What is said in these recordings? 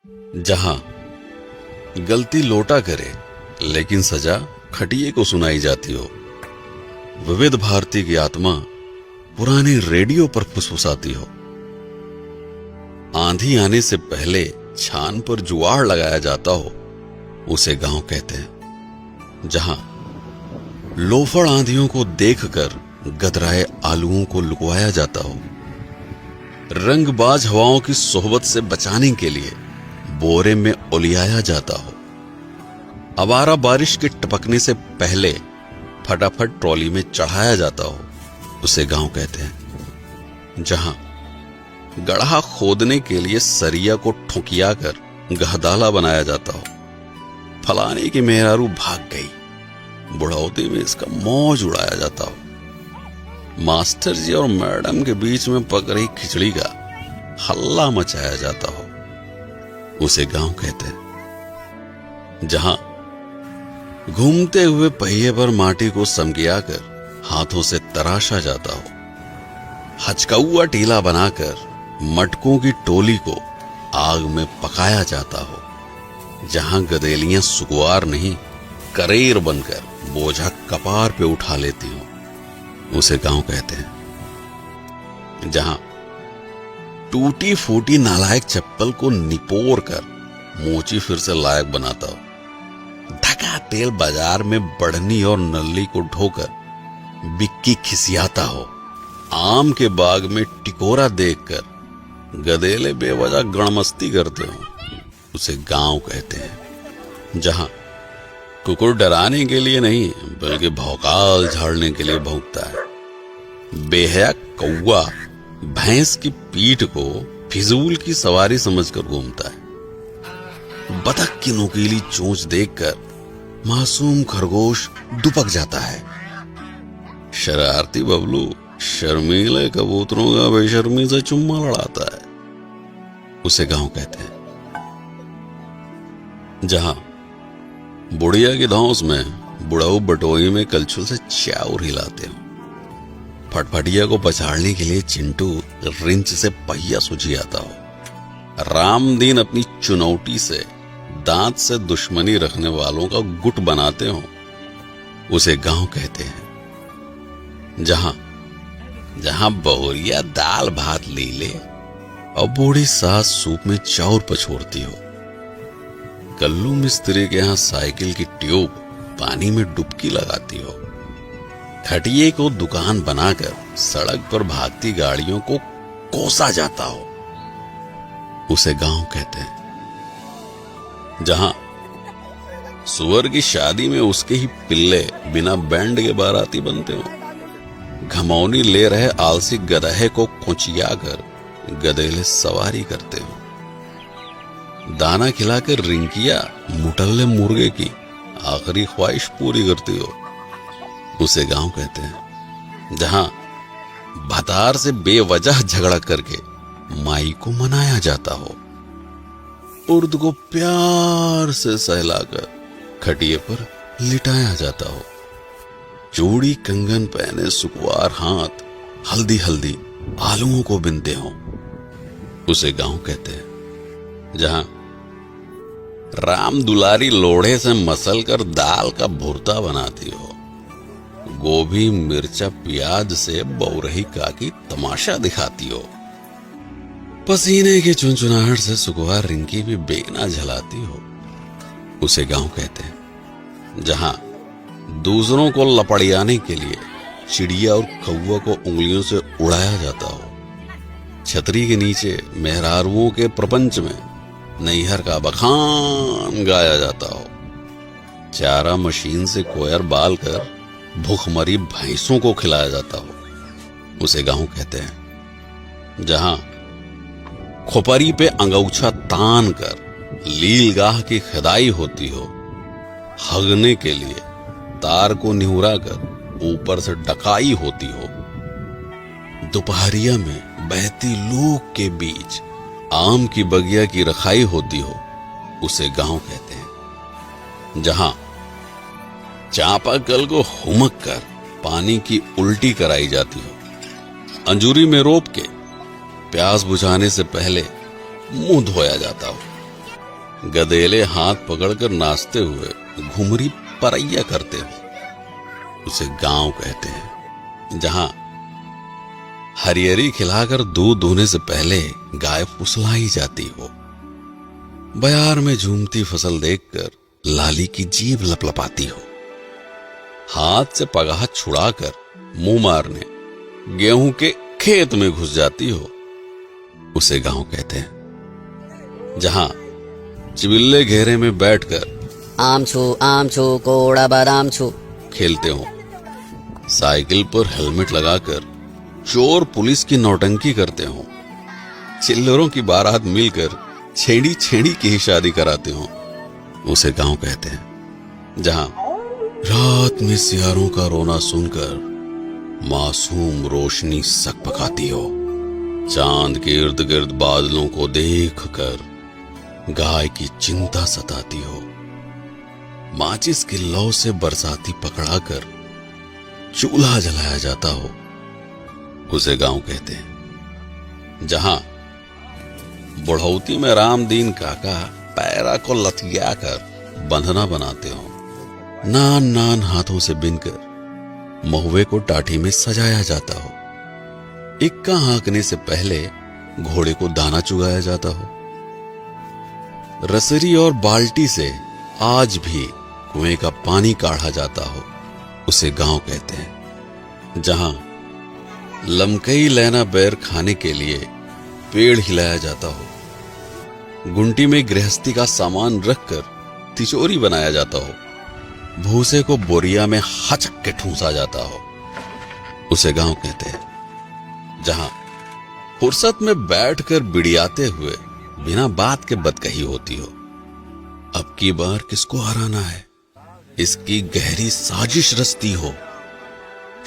जहां गलती लोटा करे लेकिन सजा खटिए को सुनाई जाती हो, विविध भारती की आत्मा पुरानी रेडियो पर फुसफुसाती हो। आंधी आने से पहले छान पर जुआड़ लगाया जाता हो, उसे गांव कहते हैं। जहां लोफड़ आंधियों को देखकर गदराए आलुओं को लुकवाया जाता हो, रंगबाज हवाओं की सोहबत से बचाने के लिए बोरे में उलियाया जाता हो, आवारा बारिश के टपकने से पहले फटाफट ट्रॉली में चढ़ाया जाता हो, उसे गांव कहते हैं। जहां गड्ढा खोदने के लिए सरिया को ठुकिया कर गहदाला बनाया जाता हो, फलाने की मेहरारू भाग गई, बुढ़ौती में इसका मौज उड़ाया जाता हो, मास्टर जी और मैडम के बीच में पक रही खिचड़ी का हल्ला मचाया जाता हो, उसे गांव कहते हैं। जहां घूमते हुए पहिए पर माटी को समगिया कर हाथों से तराशा जाता हो, हचकौआ टीला बनाकर मटकों की टोली को आग में पकाया जाता हो, जहां गदेलियां सुकुआर नहीं करेर बनकर बोझा कपार पे उठा लेती हो, उसे गांव कहते हैं। जहां टूटी फूटी नालायक चप्पल को निपोर कर मोची फिर से लायक बनाता हो, धका तेल बाजार में बढ़नी और नल्ली को ढोकर बिक्की खिसियाता हो, आम के बाग में टिकोरा देखकर गधेले बेवजह गणमस्ती करते हो, उसे गांव कहते हैं। जहां कुकुर डराने के लिए नहीं बल्कि भौकाल झाड़ने के लिए भौंकता है, बेहया कौवा भैंस की पीठ को फिजूल की सवारी समझकर घूमता है, बतख की नुकीली चोंच देखकर मासूम खरगोश दुपक जाता है, शरारती बबलू शर्मीले कबूतरों का बेशर्मी से चुम्मा लड़ाता है, उसे गांव कहते हैं। जहां बुढ़िया की धौंस में बुढ़ाऊ बटोई में कलछुल से चाउर हिलाते हो, फटफटिया को पछाड़ने के लिए चिंटू रिंच से पहिया सुझियाता हो, रामदीन अपनी चुनौती से दांत से दुश्मनी रखने वालों का गुट बनाते हो, उसे गांव कहते हैं। जहां बहुरिया दाल भात लीले और बूढ़ी सास सूप में चाउर पछोड़ती हो, कल्लू मिस्त्री के यहां साइकिल की ट्यूब पानी में डुबकी लगाती हो, खटिए को दुकान बनाकर सड़क पर भागती गाड़ियों को कोसा जाता हो, उसे गांव कहते हैं। जहां सुअर की शादी में उसके ही पिल्ले बिना बैंड के बाराती बनते हो, घमौनी ले रहे आलसी गधे को कुचिया कर गधेले सवारी करते हो, दाना खिलाकर रिंकिया मुटल्ले मुर्गे की आखिरी ख्वाहिश पूरी करती हो, उसे गांव कहते हैं। जहां भतार से बेवजह झगड़ा करके माई को मनाया जाता हो, उर्द को प्यार से सहलाकर खटिए पर लिटाया जाता हो, चूड़ी कंगन पहने सुकुआर हाथ हल्दी हल्दी आलुओं को बिनते हो, उसे गांव कहते हैं। जहां राम दुलारी लोढ़े से मसल कर दाल का भुर्ता बनाती हो, गोभी मिर्चा प्याज से बौरही काकी तमाशा दिखाती हो, पसीने की चुनचुनाहट से सुकुआर रिंकी भी बेगना झलाती हो, उसे गांव कहते हैं। जहां दूसरों को लपड़ियाने के लिए चिड़िया और कौवा को उंगलियों से उड़ाया जाता हो, छतरी के नीचे मेहरारुओं के प्रपंच में नैहर का बखान गाया जाता हो, चारा मशीन से कोयर बाल कर भूखमरी भैंसों को खिलाया जाता हो, उसे गांव कहते हैं। जहां खोपरी पे अंगौछा तान कर लीलगाह की खदाई होती हो, हगने के लिए तार को निहुरा कर ऊपर से डकाई होती हो, दोपहरिया में बहती लूक के बीच आम की बगिया की रखाई होती हो, उसे गांव कहते हैं। जहां चापाकल को हुमक कर पानी की उल्टी कराई जाती हो, अंजूरी में रोप के प्यास बुझाने से पहले मुंह धोया जाता हो, गधेले हाथ पकड़कर नाचते हुए घुमरी परैया करते हो, उसे गांव कहते हैं। जहां हरियरी खिलाकर दूध दूहने से पहले गाय फुसलाई जाती हो, बयार में झूमती फसल देखकर लाली की जीभ लपलपाती हो, हाथ से पगाह छुड़ाकर मुंह मारने गेहूं के खेत में घुस जाती हो, उसे गांव कहते हैं। जहां चिबिल्ले घेरे में बैठकर आम छू कोड़ा बादाम छू खेलते हो, साइकिल पर हेलमेट लगाकर चोर पुलिस की नौटंकी करते हो, चिल्लरों की बारात मिलकर छेड़ी छेड़ी की ही शादी कराते हो, उसे गांव कहते हैं। जहां रात में सियारों का रोना सुनकर मासूम रोशनी सकपकाती हो, चांद के इर्द गिर्द बादलों को देखकर गाय की चिंता सताती हो, माचिस की लौ से बरसाती पकड़ाकर चूल्हा जलाया जाता हो, उसे गांव कहते हैं। जहां बुढ़ौती में रामदीन काका पैरा को लथिया कर बंधना बनाते हो, नान नान हाथों से बिनकर महुए को टाटी में सजाया जाता हो, इक्का हाँकने से पहले घोड़े को दाना चुगाया जाता हो, रसरी और बाल्टी से आज भी कुएं का पानी काढ़ा जाता हो, उसे गांव कहते हैं। जहां लमकई लैना बैर खाने के लिए पेड़ हिलाया जाता हो, गुंटी में गृहस्थी का सामान रखकर तिजोरी बनाया जाता हो, भूसे को बोरिया में हचक के ठूंसा जाता हो, उसे गांव कहते हैं। जहां फुर्सत में बैठकर बिड़ियाते हुए बिना बात के बदकही होती हो, अब की बार किसको हराना है, इसकी गहरी साजिश रचती हो,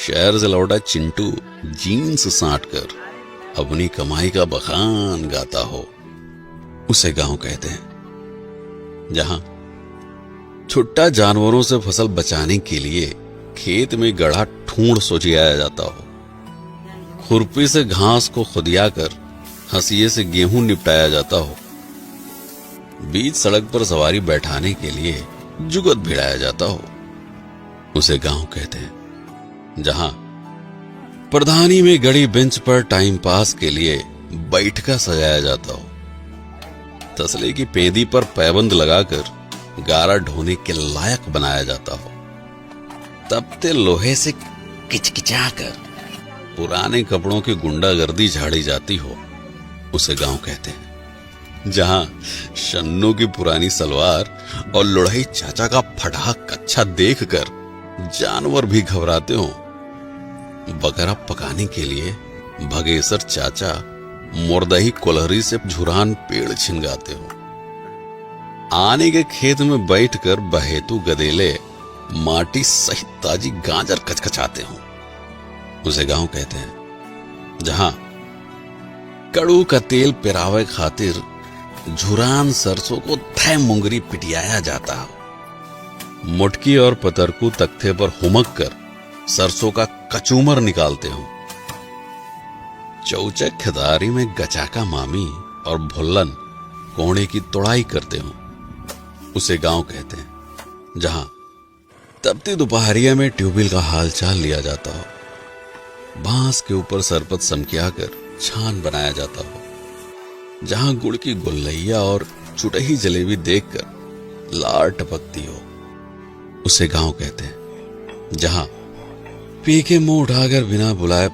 शहर से लौटा चिंटू जीन्स साटकर अपनी कमाई का बखान गाता हो, उसे गांव कहते हैं। जहां छुट्टा जानवरों से फसल बचाने के लिए खेत में गढ़ा ठूंढ सोचियाया जाता हो, खुरपी से घास को खुदियाकर हंसिये से गेहूं निपटाया जाता हो, बीच सड़क पर सवारी बैठाने के लिए जुगत भिड़ाया जाता हो, उसे गांव कहते हैं। जहां प्रधानी में गड़ी बेंच पर टाइम पास के लिए बैठका सजाया जाता हो, तसले की पेंदी पर पैबंद लगाकर गारा ढोने के लायक बनाया जाता हो, तपते लोहे से किचकिचाकर पुराने कपड़ों की गुंडागर्दी झाड़ी जाती हो, उसे गांव कहते हैं। जहां शन्नू की पुरानी सलवार और लुढ़ई चाचा का फटा कच्छा देखकर जानवर भी घबराते हो, बकरा पकाने के लिए भगेसर चाचा मुर्दही कोलहरी से झुरान पेड़ छिनगाते हो, आने के खेत में बैठकर बहेतु गदेले माटी सहित ताजी गाजर कचकचाते हो, उसे गांव कहते हैं। जहां कड़ू का तेल पिरावे खातिर झुरान सरसों को थे मुंगरी पिटियाया जाता हो, मुटकी और पतरकू तख्ते पर हुमक कर सरसों का कचूमर निकालते हो, चौचक खिदारी में गचाका मामी और भुल्लन कोहड़े की तोड़ाई करते हो, उसे गांव कहते हैं। जहां तपती दोपहरिया में ट्यूबवेल का हाल चाल लिया जाता हो, बांस के ऊपर सरपत समकियाकर छान बनाया जाता हो, जहां गुड़ की गुल्लैया और चुटही जलेबी देखकर लार टपकती हो, उसे गांव कहते हैं। जहां पी के मुंह उठाकर बिना बुलाए